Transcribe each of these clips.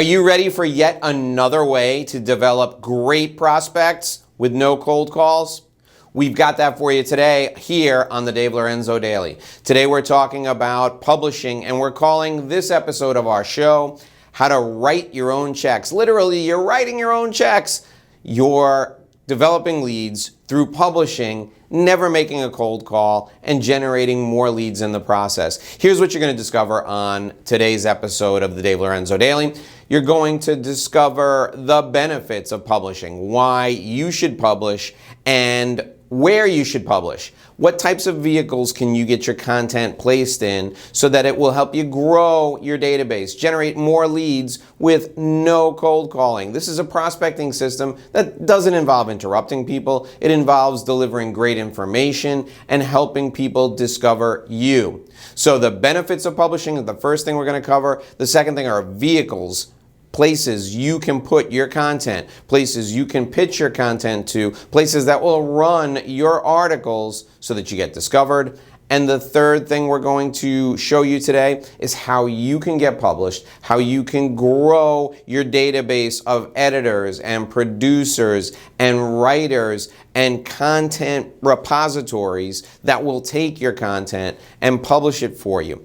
Are you ready for yet another way to develop great prospects with no cold calls? We've got that for you today here on the Dave Lorenzo Daily. Today we're talking about publishing, and we're calling this episode of our show, How to Write Your Own Checks. Literally, you're writing your own checks. You're developing leads through publishing, never making a cold call, and generating more leads in the process. Here's what you're going to discover on today's episode of the Dave Lorenzo Daily. You're going to discover the benefits of publishing, why you should publish, and where you should publish. What types of vehicles can you get your content placed in so that it will help you grow your database, generate more leads with no cold calling. This is a prospecting system that doesn't involve interrupting people. It involves delivering great information and helping people discover you. So the benefits of publishing is the first thing we're going to cover. The second thing are vehicles, places you can put your content, places you can pitch your content to, places that will run your articles so that you get discovered. And the third thing we're going to show you today is how you can get published, how you can grow your database of editors and producers and writers and content repositories that will take your content and publish it for you.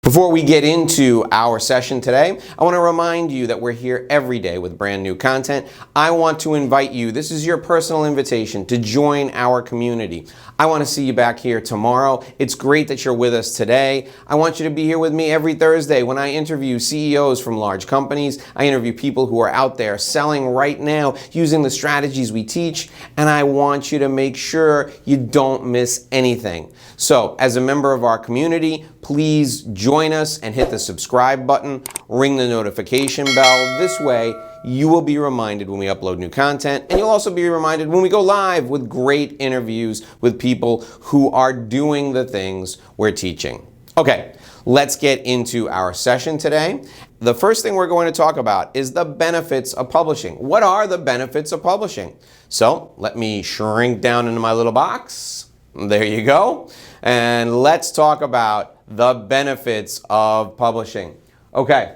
Before we get into our session today, I want to remind you that we're here every day with brand new content. I want to invite you, this is your personal invitation, to join our community. I want to see you back here tomorrow. It's great that you're with us today. I want you to be here with me every Thursday when I interview CEOs from large companies. I interview people who are out there selling right now using the strategies we teach, and I want you to make sure you don't miss anything. So, as a member of our community, please join us and hit the subscribe button, ring the notification bell. This way, you will be reminded when we upload new content, and you'll also be reminded when we go live with great interviews with people who are doing the things we're teaching. Okay, let's get into our session today. The first thing we're going to talk about is the benefits of publishing. What are the benefits of publishing? So, let me shrink down into my little box. There you go. And let's talk about the benefits of publishing. Okay,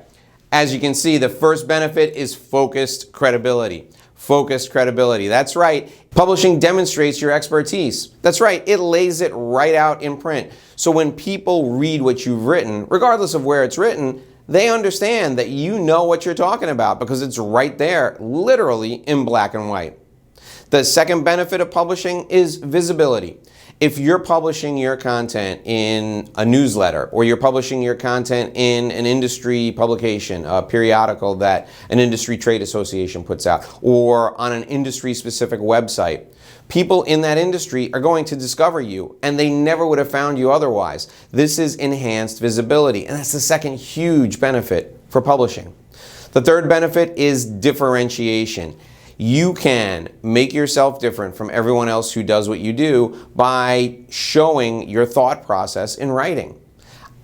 as you can see, the first benefit is focused credibility. Focused credibility, that's right. Publishing demonstrates your expertise. That's right, it lays it right out in print. So when people read what you've written, regardless of where it's written, they understand that you know what you're talking about because it's right there, literally in black and white. The second benefit of publishing is visibility. If you're publishing your content in a newsletter, or you're publishing your content in an industry publication, a periodical that an industry trade association puts out, or on an industry-specific website, people in that industry are going to discover you, and they never would have found you otherwise. This is enhanced visibility, and that's the second huge benefit for publishing. The third benefit is differentiation. You can make yourself different from everyone else who does what you do by showing your thought process in writing.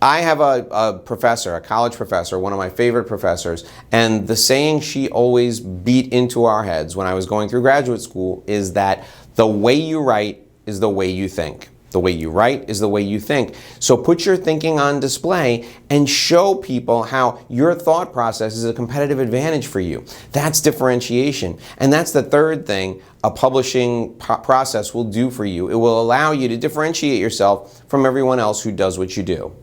I have a professor, a college professor, one of my favorite professors, and the saying she always beat into our heads when I was going through graduate school is that the way you write is the way you think. The way you write is the way you think. So put your thinking on display and show people how your thought process is a competitive advantage for you. That's differentiation. And that's the third thing a publishing process will do for you. It will allow you to differentiate yourself from everyone else who does what you do.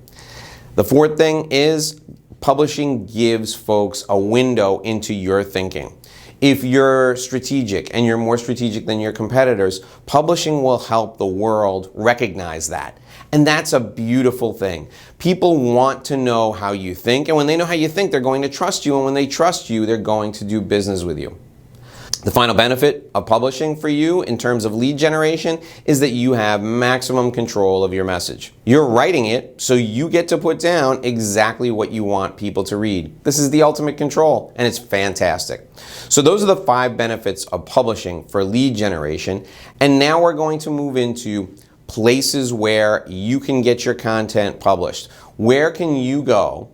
The fourth thing is publishing gives folks a window into your thinking. If you're strategic and you're more strategic than your competitors, publishing will help the world recognize that. And that's a beautiful thing. People want to know how you think, and when they know how you think, they're going to trust you, and when they trust you, they're going to do business with you. The final benefit of publishing for you in terms of lead generation is that you have maximum control of your message. You're writing it, so you get to put down exactly what you want people to read. This is the ultimate control, and it's fantastic. So those are the 5 benefits of publishing for lead generation. And now we're going to move into places where you can get your content published. Where can you go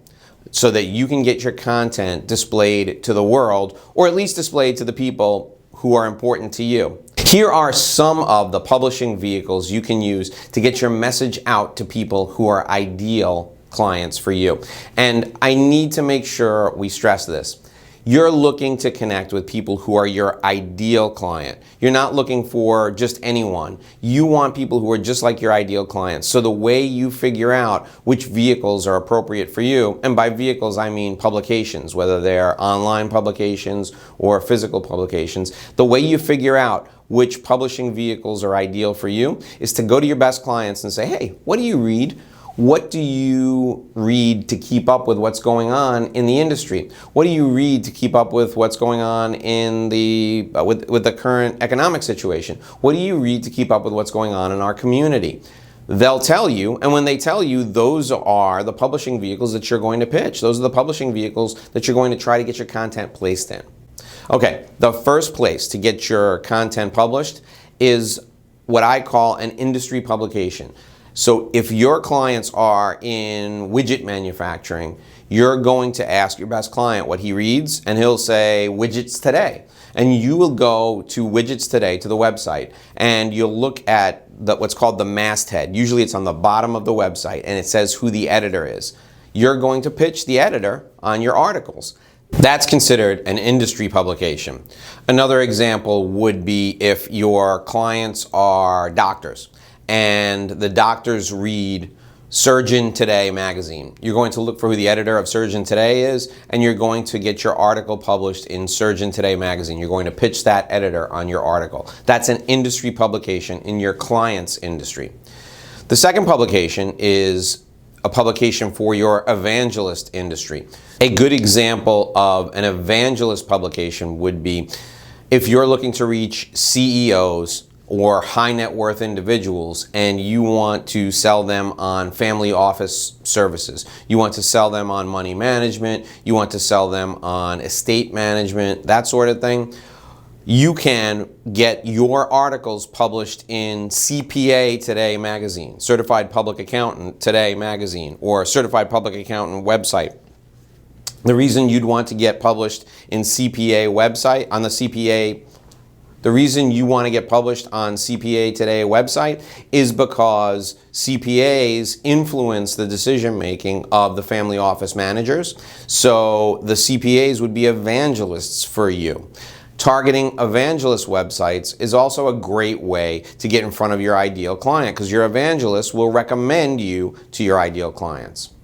so that you can get your content displayed to the world, or at least displayed to the people who are important to you? Here are some of the publishing vehicles you can use to get your message out to people who are ideal clients for you. And I need to make sure we stress this. You're looking to connect with people who are your ideal client. You're not looking for just anyone. You want people who are just like your ideal clients. So the way you figure out which vehicles are appropriate for you, and by vehicles I mean publications, whether they're online publications or physical publications, the way you figure out which publishing vehicles are ideal for you is to go to your best clients and say, hey, what do you read? What do you read to keep up with what's going on in the industry? What do you read to keep up with what's going on in with the current economic situation? What do you read to keep up with what's going on in our community? They'll tell you, and when they tell you, those are the publishing vehicles that you're going to pitch. Those are the publishing vehicles that you're going to try to get your content placed in. Okay, the first place to get your content published is what I call an industry publication. So if your clients are in widget manufacturing, you're going to ask your best client what he reads, and he'll say Widgets Today. And you will go to Widgets Today, to the website, and you'll look at what's called the masthead. Usually it's on the bottom of the website, and it says who the editor is. You're going to pitch the editor on your articles. That's considered an industry publication. Another example would be if your clients are doctors and the doctors read Surgeon Today magazine. You're going to look for who the editor of Surgeon Today is, and you're going to get your article published in Surgeon Today magazine. You're going to pitch that editor on your article. That's an industry publication in your client's industry. The second publication is a publication for your evangelist industry. A good example of an evangelist publication would be if you're looking to reach CEOs or high net worth individuals and you want to sell them on family office services. You want to sell them on money management. You want to sell them on estate management, that sort of thing. You can get your articles published in CPA Today magazine, Certified Public Accountant Today magazine, or Certified Public Accountant website. The reason you'd want to get published in CPA website, on the CPA, the reason you want to get published on CPA Today website is because CPAs influence the decision making of the family office managers. So the CPAs would be evangelists for you. Targeting evangelist websites is also a great way to get in front of your ideal client because your evangelist will recommend you to your ideal clients.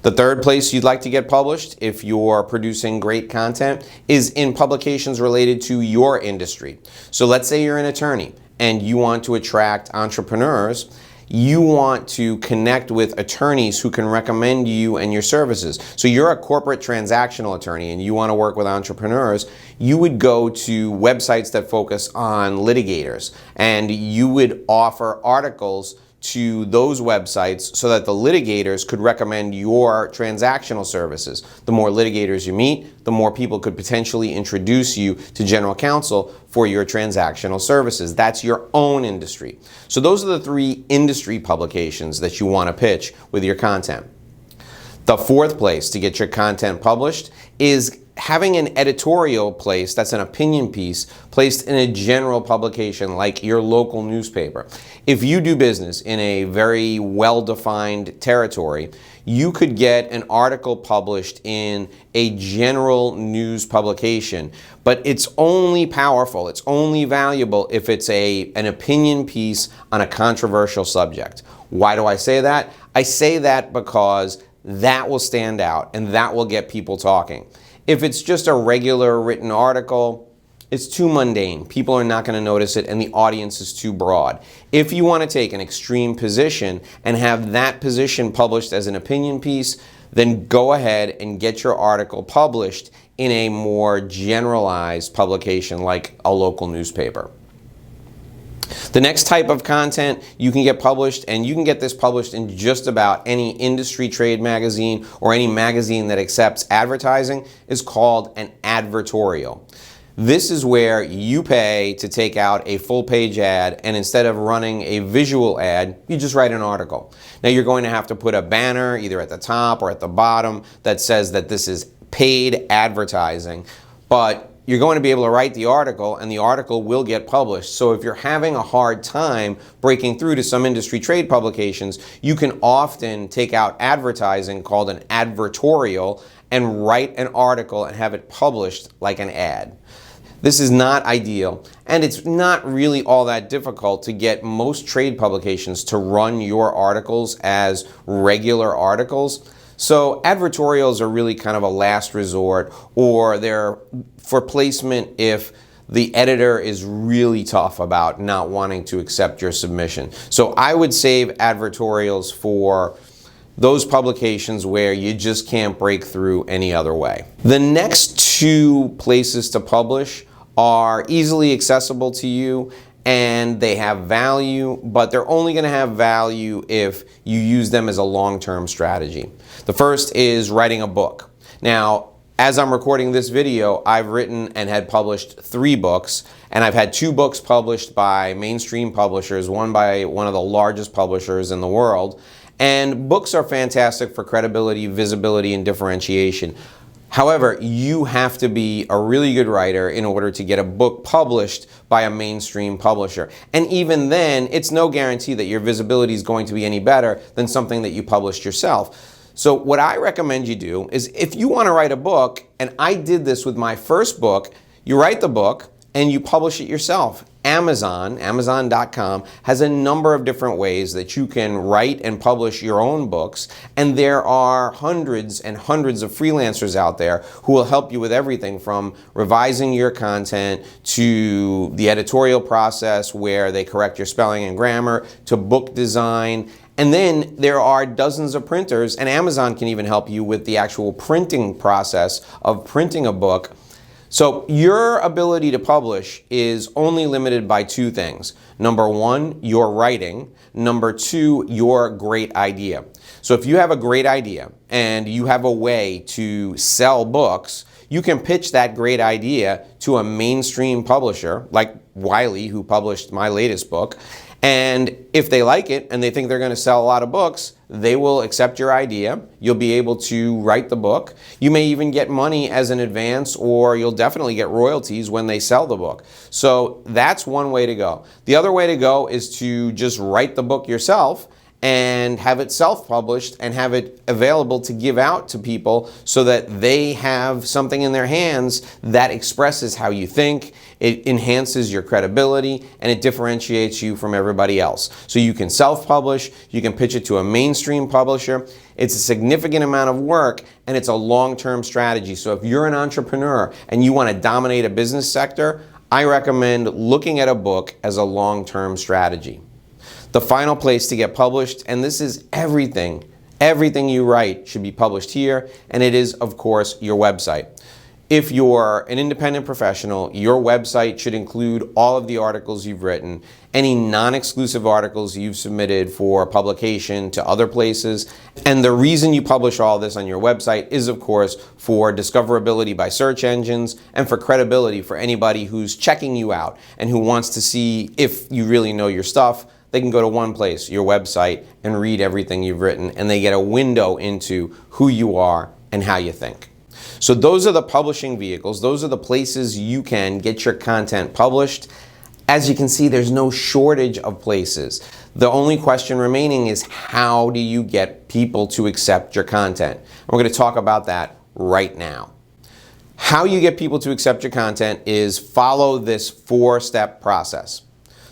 The third place you'd like to get published if you're producing great content is in publications related to your industry. So let's say you're an attorney and you want to attract entrepreneurs. You want to connect with attorneys who can recommend you and your services. So you're a corporate transactional attorney and you want to work with entrepreneurs. You would go to websites that focus on litigators and you would offer articles to those websites so that the litigators could recommend your transactional services. The more litigators you meet, the more people could potentially introduce you to general counsel for your transactional services. That's your own industry. So those are the three industry publications that you want to pitch with your content. The fourth place to get your content published is having an editorial place, that's an opinion piece, placed in a general publication like your local newspaper. If you do business in a very well-defined territory, you could get an article published in a general news publication, but it's only powerful, it's only valuable if it's an opinion piece on a controversial subject. Why do I say that? I say that because that will stand out and that will get people talking. If it's just a regular written article, it's too mundane. People are not going to notice it and the audience is too broad. If you want to take an extreme position and have that position published as an opinion piece, then go ahead and get your article published in a more generalized publication like a local newspaper. The next type of content you can get published, and you can get this published in just about any industry trade magazine or any magazine that accepts advertising, is called an advertorial. This is where you pay to take out a full-page ad, and instead of running a visual ad, you just write an article. Now you're going to have to put a banner either at the top or at the bottom that says that this is paid advertising, but you're going to be able to write the article, and the article will get published. So if you're having a hard time breaking through to some industry trade publications, you can often take out advertising called an advertorial and write an article and have it published like an ad. This is not ideal, and it's not really all that difficult to get most trade publications to run your articles as regular articles. So advertorials are really kind of a last resort, or they're for placement if the editor is really tough about not wanting to accept your submission. So I would save advertorials for those publications where you just can't break through any other way. The next two places to publish are easily accessible to you, and they have value, but they're only going to have value if you use them as a long-term strategy. The first is writing a book. Now, as I'm recording this video, I've written and had published 3 books, and I've had 2 books published by mainstream publishers, one by one of the largest publishers in the world. And books are fantastic for credibility, visibility, and differentiation. However, you have to be a really good writer in order to get a book published by a mainstream publisher. And even then, it's no guarantee that your visibility is going to be any better than something that you published yourself. So what I recommend you do is, if you want to write a book, and I did this with my first book, you write the book and you publish it yourself. Amazon.com has a number of different ways that you can write and publish your own books, and there are hundreds and hundreds of freelancers out there who will help you with everything from revising your content to the editorial process where they correct your spelling and grammar to book design. And then there are dozens of printers, and Amazon can even help you with the actual printing process of printing a book. So your ability to publish is only limited by 2 things. Number 1, your writing. Number 2, your great idea. So if you have a great idea and you have a way to sell books, you can pitch that great idea to a mainstream publisher like Wiley, who published my latest book. And if they like it and they think they're going to sell a lot of books, they will accept your idea. You'll be able to write the book. You may even get money as an advance, or you'll definitely get royalties when they sell the book. So that's one way to go. The other way to go is to just write the book yourself and have it self-published and have it available to give out to people so that they have something in their hands that expresses how you think, it enhances your credibility, and it differentiates you from everybody else. So you can self-publish, you can pitch it to a mainstream publisher. It's a significant amount of work, and it's a long-term strategy. So if you're an entrepreneur and you want to dominate a business sector, I recommend looking at a book as a long-term strategy. The final place to get published, and this is everything you write should be published here, and it is, of course, your website. If you're an independent professional, your website should include all of the articles you've written, any non-exclusive articles you've submitted for publication to other places. And the reason you publish all this on your website is, of course, for discoverability by search engines and for credibility for anybody who's checking you out and who wants to see if you really know your stuff. They can go to one place, your website, and read everything you've written, and they get a window into who you are and how you think. So those are the publishing vehicles. Those are the places you can get your content published. As you can see, there's no shortage of places. The only question remaining is, how do you get people to accept your content? And we're going to talk about that right now. How you get people to accept your content is follow this 4-step process.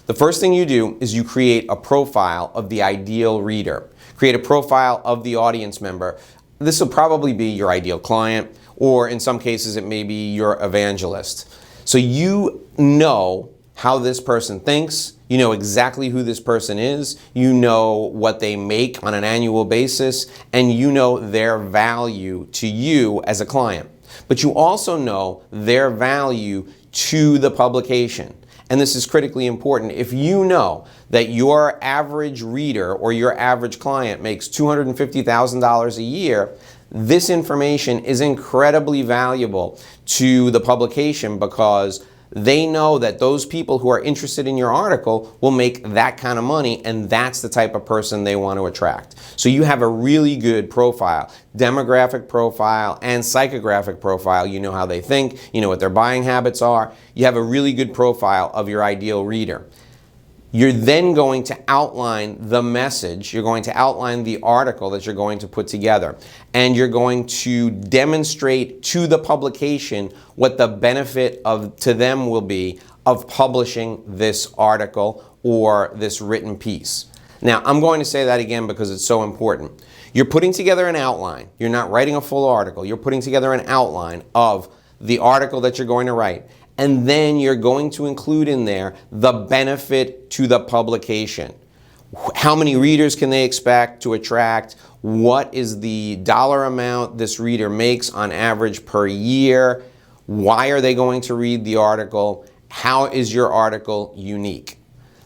The first thing you do is you create a profile of the ideal reader. Create a profile of the audience member. This will probably be your ideal client, or in some cases it may be your evangelist. So you know how this person thinks, you know exactly who this person is, you know what they make on an annual basis, and you know their value to you as a client. But you also know their value to the publication. And this is critically important. If you know that your average reader or your average client makes $250,000 a year, this information is incredibly valuable to the publication, because They know that those people who are interested in your article will make that kind of money, and that's the type of person they want to attract. So you have a really good profile, demographic profile and psychographic profile. You know how they think, you know what their buying habits are. You have a really good profile of your ideal reader. You're then going to outline the message, you're going to outline the article that you're going to put together, and you're going to demonstrate to the publication what the benefit to them will be of publishing this article or this written piece. Now, I'm going to say that again because it's so important. You're putting together an outline. You're not writing a full article. You're putting together an outline of the article that you're going to write. And then you're going to include in there the benefit to the publication. How many readers can they expect to attract? What is the dollar amount this reader makes on average per year? Why are they going to read the article? How is your article unique?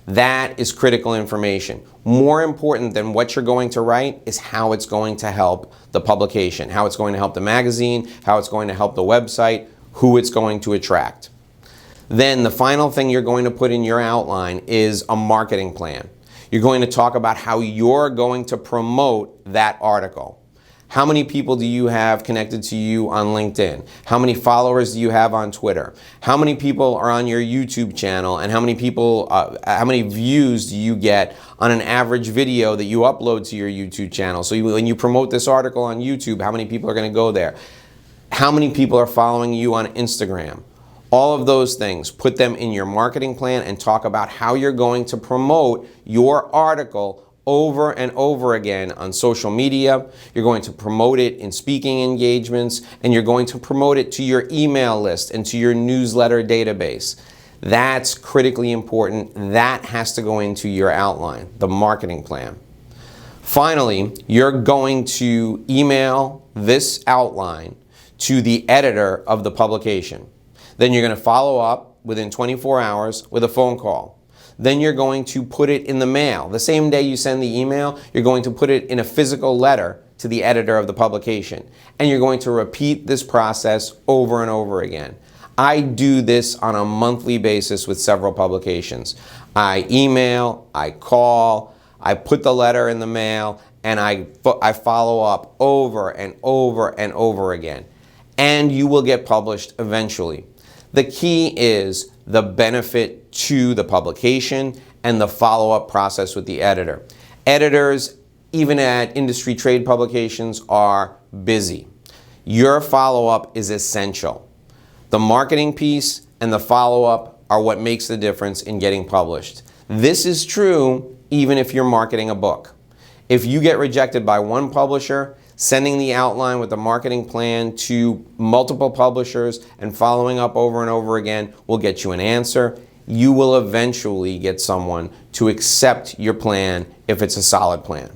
That is critical information. More important than what you're going to write is how it's going to help the publication, how it's going to help the magazine, how it's going to help the website, who it's going to attract. Then the final thing you're going to put in your outline is a marketing plan. You're going to talk about how you're going to promote that article. How many people do you have connected to you on LinkedIn? How many followers do you have on Twitter? How many people are on your YouTube channel? And how many views do you get on an average video that you upload to your YouTube channel? So when you promote this article on YouTube, how many people are going to go there? How many people are following you on Instagram? All of those things, put them in your marketing plan and talk about how you're going to promote your article over and over again on social media. You're going to promote it in speaking engagements, and you're going to promote it to your email list and to your newsletter database. That's critically important. That has to go into your outline, the marketing plan. Finally, you're going to email this outline to the editor of the publication. Then you're going to follow up within 24 hours with a phone call. Then you're going to put it in the mail. The same day you send the email, you're going to put it in a physical letter to the editor of the publication. And you're going to repeat this process over and over again. I do this on a monthly basis with several publications. I email, I call, I put the letter in the mail, and I follow up over and over and over again. And you will get published eventually. The key is the benefit to the publication and the follow-up process with the editor. Editors, even at industry trade publications, are busy. Your follow-up is essential. The marketing piece and the follow-up are what makes the difference in getting published. This is true even if you're marketing a book. If you get rejected by one publisher, sending the outline with the marketing plan to multiple publishers and following up over and over again will get you an answer. You will eventually get someone to accept your plan if it's a solid plan.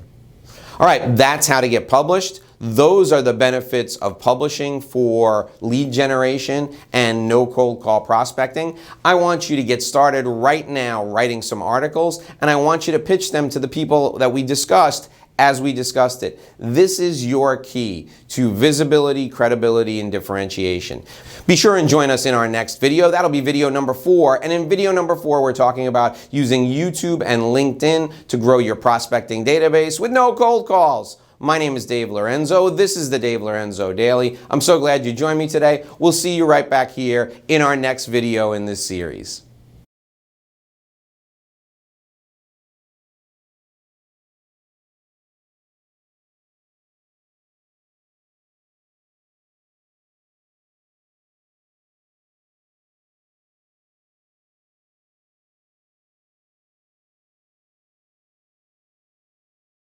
All right, that's how to get published. Those are the benefits of publishing for lead generation and no cold call prospecting. I want you to get started right now writing some articles, and I want you to pitch them to the people that we discussed as we discussed it. This is your key to visibility, credibility, and differentiation. Be sure and join us in our next video. That'll be video number 4. And in video number 4, we're talking about using YouTube and LinkedIn to grow your prospecting database with no cold calls. My name is Dave Lorenzo. This is the Dave Lorenzo Daily. I'm so glad you joined me today. We'll see you right back here in our next video in this series.